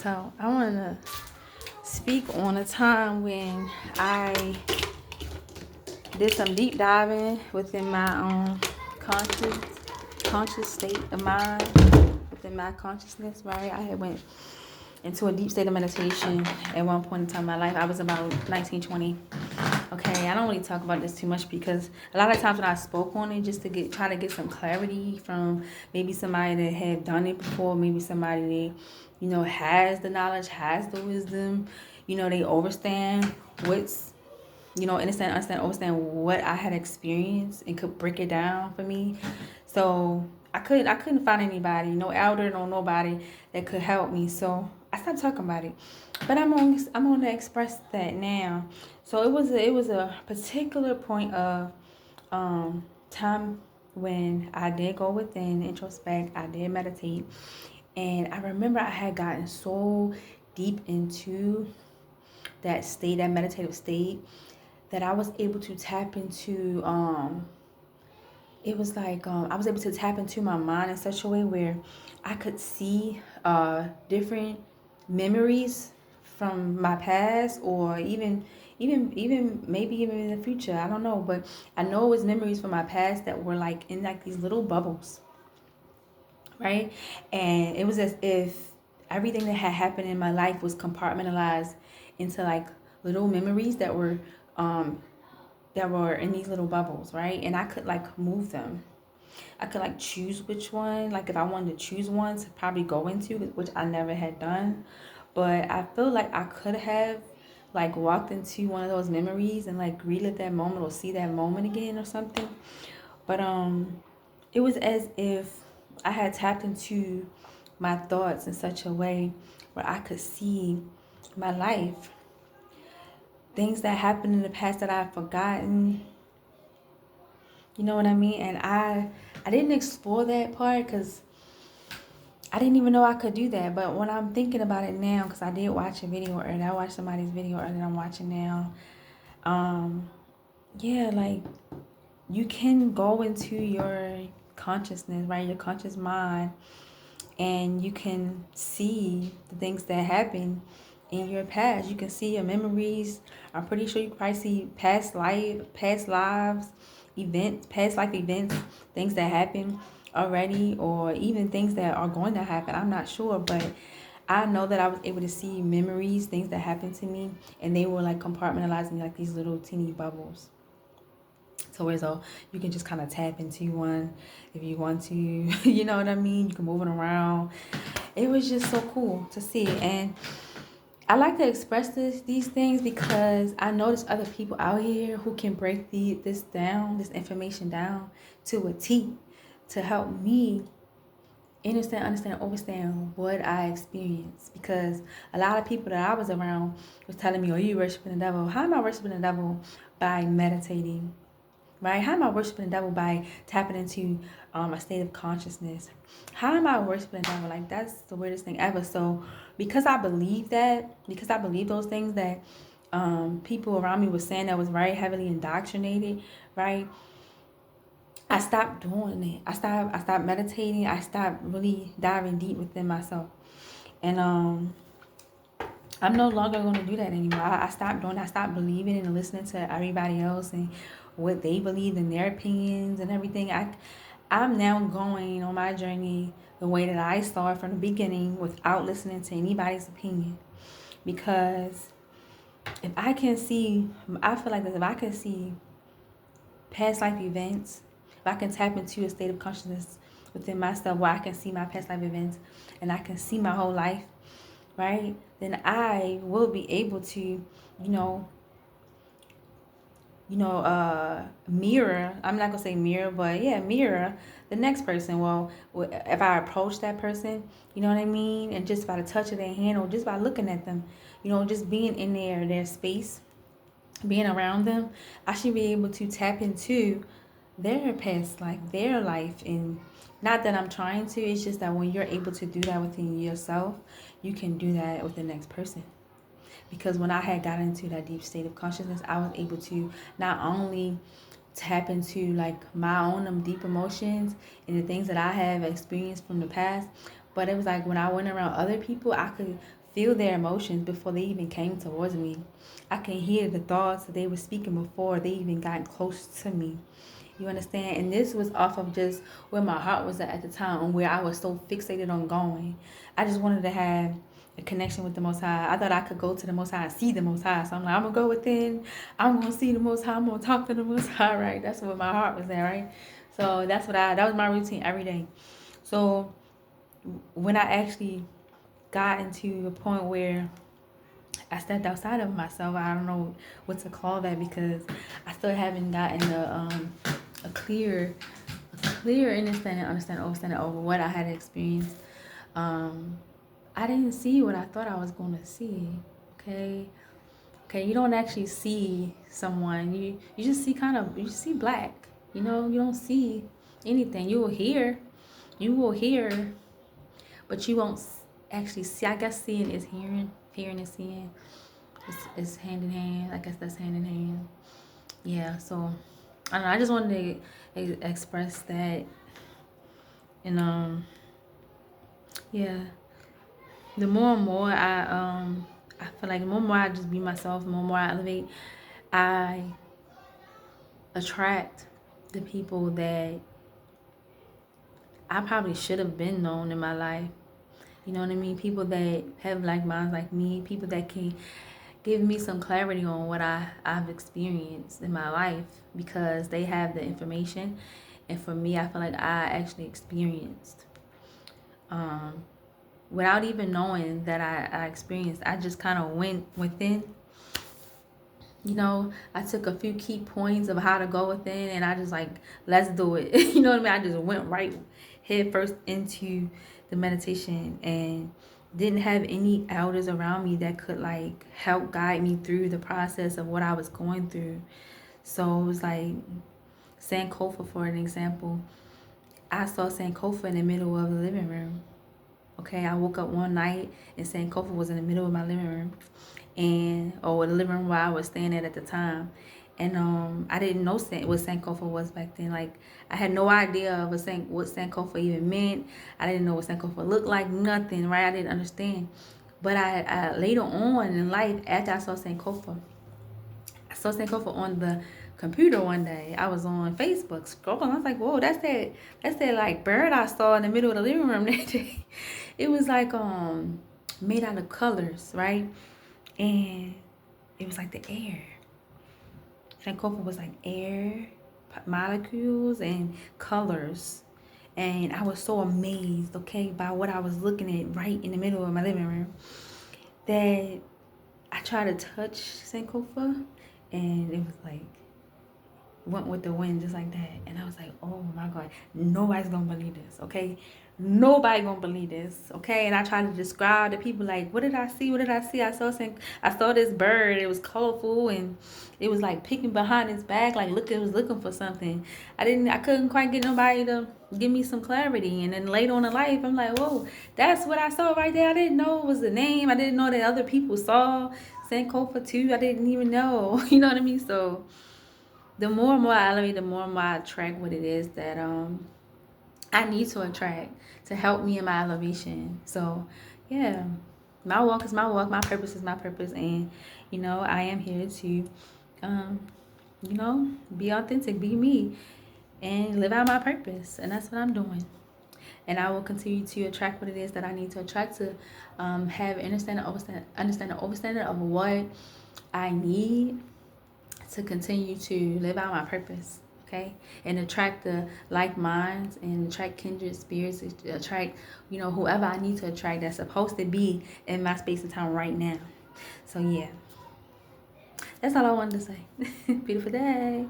So I want to speak on a time when I did some deep diving within my own conscious state of mind, within my consciousness, right? I had went into a deep state of meditation at one point in time in my life. I was about 19, 20. Okay, I don't really talk about this too much because a lot of times when I spoke on it, just to try to get some clarity from maybe somebody that had done it before, maybe somebody that, has the knowledge, has the wisdom, they understand what's, understand what I had experienced and could break it down for me. So I couldn't find anybody, no elder, no nobody that could help me. So I stopped talking about it. But I'm going to express that now. So it was a particular point of time when I did go within, introspect, I did meditate, and I remember I had gotten so deep into that state, that meditative state, that I was able to tap into it was like I was able to tap into my mind in such a way where I could see different memories from my past, or even maybe even in the future. I don't know, but I know it was memories from my past that were like in like these little bubbles, right? And it was as if everything that had happened in my life was compartmentalized into like little memories that were in these little bubbles, right? And I could like move them. I could like choose which one, like if I wanted to choose one to probably go into, which I never had done. But I feel like I could have like walked into one of those memories and like relive that moment or see that moment again or something. But it was as if I had tapped into my thoughts in such a way where I could see my life, things that happened in the past that I've forgotten. You know what I mean? And I didn't explore that part because I didn't even know I could do that. But when I'm thinking about it now, because I did watch a video earlier, I watched somebody's video earlier that I'm watching now. Yeah, like you can go into your consciousness, right? Your conscious mind, and you can see the things that happen in your past. You can see your memories. I'm pretty sure you can probably see past lives, events, past life events, things that happened already, or even things that are going to happen. I'm not sure, but I know that I was able to see memories, things that happened to me, and they were like compartmentalizing like these little teeny bubbles. So whereas you can just kind of tap into one if you want to, you know what I mean? You can move it around. It was just so cool to see. And I like to express these things because I know there's other people out here who can break this information down to a T, to help me understand what I experienced. Because a lot of people that I was around was telling me, "Oh, you worshiping the devil." How am I worshiping the devil? By meditating, right? How am I worshiping the devil? By tapping into a state of consciousness. How am I worshiping the devil? Like, that's the weirdest thing ever. So because I believe those things that people around me were saying that was very heavily indoctrinated, right? I stopped doing it. I stopped meditating. I stopped really diving deep within myself. And I'm no longer going to do that anymore. I stopped doing. I stopped believing and listening to everybody else and what they believe in their opinions and everything. I'm now going on my journey the way that I started from the beginning, without listening to anybody's opinion. Because if I can see, I feel like this, if I can see past life events, if I can tap into a state of consciousness within myself where I can see my past life events and I can see my whole life, right? Then I will be able to, mirror. I'm not gonna say mirror, but yeah, mirror the next person. Well, if I approach that person, you know what I mean, and just by the touch of their hand or just by looking at them, just being in their space, being around them, I should be able to tap into their past life, their life. And not that I'm trying to, it's just that when you're able to do that within yourself, you can do that with the next person. Because when I had gotten into that deep state of consciousness, I was able to not only tap into like my own deep emotions and the things that I have experienced from the past, But it was like when I went around other people, I could feel their emotions before they even came towards me. I can hear the thoughts that they were speaking before they even got close to me. You understand? And this was off of just where my heart was at the time, and where I was so fixated on going. I just wanted to have a connection with the Most High. I thought I could go to the Most High and see the Most High. So I'm like, I'm going to go within. I'm going to see the Most High. I'm going to talk to the Most High, right? That's what my heart was at, right? So that was my routine every day. So when I actually got into a point where I stepped outside of myself, I don't know what to call that, because I still haven't gotten a clear understanding over what I had experienced. I didn't see what I thought I was going to see. Okay, you don't actually see someone. You just see you see black. You don't see anything. You will hear, but you won't actually see. I guess seeing is hearing is seeing. It's hand in hand. I guess that's hand in hand. Yeah. So I don't know. I just wanted to express that, and yeah. The more and more I feel like the more and more I just be myself, the more and more I elevate, I attract the people that I probably should have been known in my life. You know what I mean? People that have like minds like me, people that can give me some clarity on what I've experienced in my life, because they have the information. And for me, I feel like I actually experienced. Without even knowing that I experienced, I just kind of went within. I took a few key points of how to go within, and I just like, let's do it. You know what I mean? I just went right head first into the meditation, and didn't have any elders around me that could like help guide me through the process of what I was going through. So it was like Sankofa, for an example. I saw Sankofa in the middle of the living room. Okay, I woke up one night and Sankofa was in the middle of my living room, or the living room where I was staying at the time. And I didn't know what Sankofa was back then. Like, I had no idea of what Sankofa even meant. I didn't know what Sankofa looked like, nothing, right? I didn't understand. But I later on in life, after I saw Sankofa on the computer one day. I was on Facebook scrolling. I was like, whoa, that's that like bird I saw in the middle of the living room that day. It was like made out of colors, right? And it was like the air. Sankofa was like air, molecules, and colors. And I was so amazed, okay, by what I was looking at right in the middle of my living room, that I tried to touch Sankofa, and it was like, went with the wind just like that. And I was like, oh my God, nobody's gonna believe this, okay? Nobody gonna believe this, okay? And I tried to describe to people, like, what did I see? I saw this bird. It was colorful, and it was like picking behind its back, like it was looking for something. I couldn't quite get nobody to give me some clarity. And then later on in life, I'm like, whoa, that's what I saw right there. I didn't know it was the name. I didn't know that other people saw Sankofa too. I didn't even know. You know what I mean? So the more and more I elevate, the more and more I attract what it is that I need to attract to help me in my elevation. So yeah, my walk is my walk, my purpose is my purpose, and I am here to be authentic, be me, and live out my purpose. And that's what I'm doing. And I will continue to attract what it is that I need to attract, to have understanding of what I need to continue to live out my purpose, okay? And attract the like minds, and attract kindred spirits, attract, whoever I need to attract that's supposed to be in my space and time right now. So yeah, that's all I wanted to say. Beautiful day.